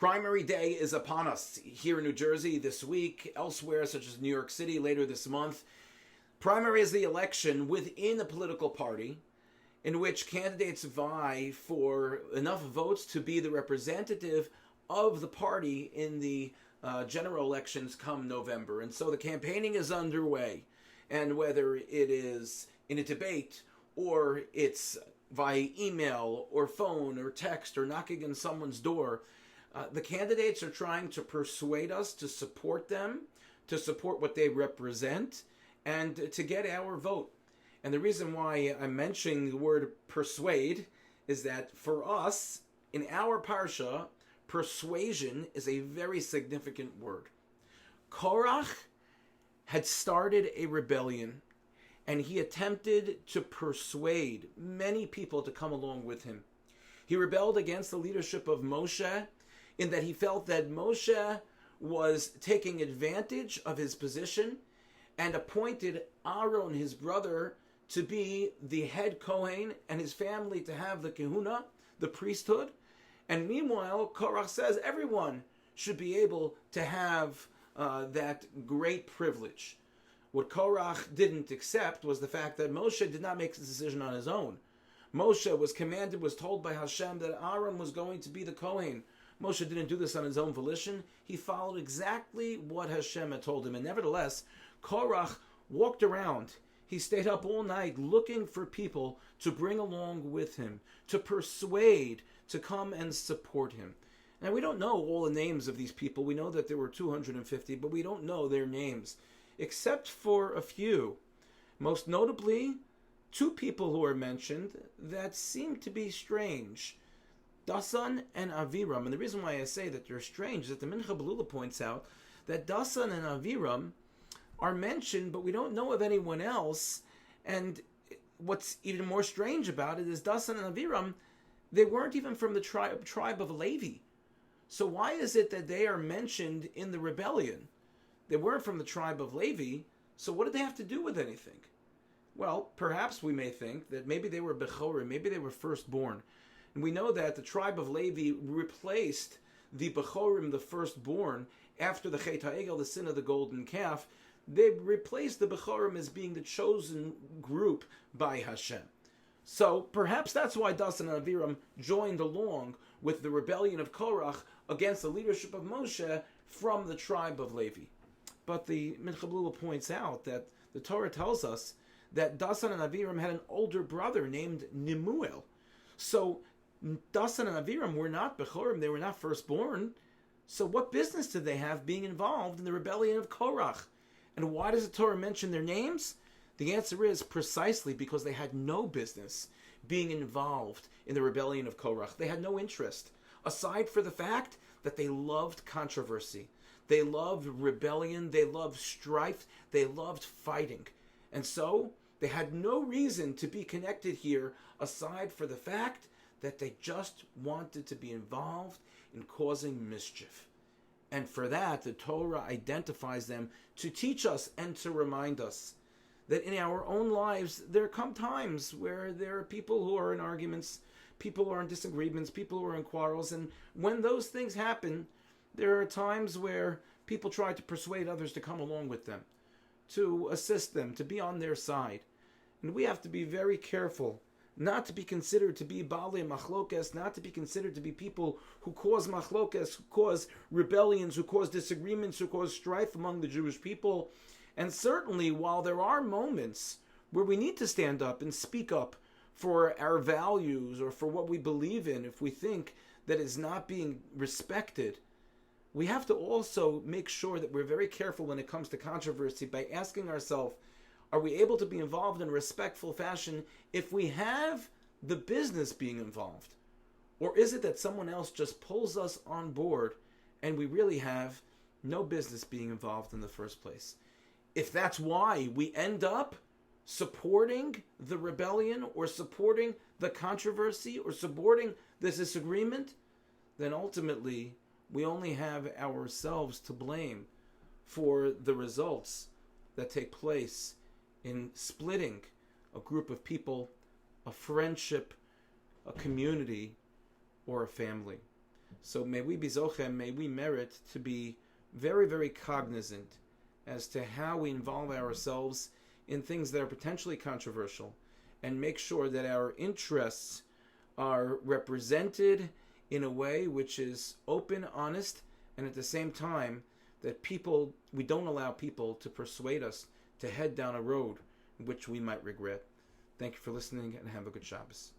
Primary day is upon us here in New Jersey this week, elsewhere such as New York City later this month. Primary is the election within a political party in which candidates vie for enough votes to be the representative of the party in the general elections come November. And so the campaigning is underway. And whether it is in a debate or it's via email or phone or text or knocking on someone's door, the candidates are trying to persuade us to support them, to support what they represent, and to get our vote. And the reason why I'm mentioning the word persuade is that for us, in our parsha, persuasion is a very significant word. Korach had started a rebellion, and he attempted to persuade many people to come along with him. He rebelled against the leadership of Moshe, in that he felt that Moshe was taking advantage of his position and appointed Aaron, his brother, to be the head Kohen and his family to have the Kehuna, the priesthood. And meanwhile, Korach says everyone should be able to have that great privilege. What Korach didn't accept was the fact that Moshe did not make the decision on his own. Moshe was told by Hashem that Aaron was going to be the Kohen. Moshe didn't do this on his own volition. He followed exactly what Hashem had told him. And nevertheless, Korach walked around. He stayed up all night looking for people to bring along with him, to persuade, to come and support him. Now, we don't know all the names of these people. We know that there were 250, but we don't know their names, except for a few. Most notably, two people who are mentioned that seem to be strange. Dasan and Aviram. And the reason why I say that they're strange is that the Mincha Belula points out that Dasan and Aviram are mentioned, but we don't know of anyone else. And what's even more strange about it is Dasan and Aviram, they weren't even from the tribe of Levi. So why is it that they are mentioned in the rebellion? They weren't from the tribe of Levi, so what did they have to do with anything? Well, perhaps we may think that maybe they were Bechorim, maybe they were firstborn. And we know that the tribe of Levi replaced the Bechorim, the firstborn, after the Chet HaEgel, the sin of the golden calf. They replaced the Bechorim as being the chosen group by Hashem. So perhaps that's why Dasan and Aviram joined along with the rebellion of Korach against the leadership of Moshe from the tribe of Levi. But the Mincha Belula points out that the Torah tells us that Dasan and Aviram had an older brother named Nemuel. So Dasan and Aviram were not Bechorim, they were not firstborn. So what business did they have being involved in the rebellion of Korach? And why does the Torah mention their names? The answer is precisely because they had no business being involved in the rebellion of Korach. They had no interest, aside for the fact that they loved controversy. They loved rebellion, they loved strife, they loved fighting. And so they had no reason to be connected here, aside for the fact that they just wanted to be involved in causing mischief. And for that, the Torah identifies them to teach us and to remind us that in our own lives, there come times where there are people who are in arguments, people who are in disagreements, people who are in quarrels, and when those things happen, there are times where people try to persuade others to come along with them, to assist them, to be on their side. And we have to be very careful not to be considered to be Baalei Machlokes, not to be considered to be people who cause Machlokes, who cause rebellions, who cause disagreements, who cause strife among the Jewish people. And certainly, while there are moments where we need to stand up and speak up for our values or for what we believe in, if we think that is not being respected, we have to also make sure that we're very careful when it comes to controversy by asking ourselves, are we able to be involved in a respectful fashion if we have the business being involved? Or is it that someone else just pulls us on board and we really have no business being involved in the first place? If that's why we end up supporting the rebellion or supporting the controversy or supporting this disagreement, then ultimately we only have ourselves to blame for the results that take place in splitting a group of people, a friendship, a community, or a family. So may we be zochem, may we merit to be very, very cognizant as to how we involve ourselves in things that are potentially controversial, and make sure that our interests are represented in a way which is open, honest, and at the same time that we don't allow people to persuade us to head down a road which we might regret. Thank you for listening, and have a good Shabbos.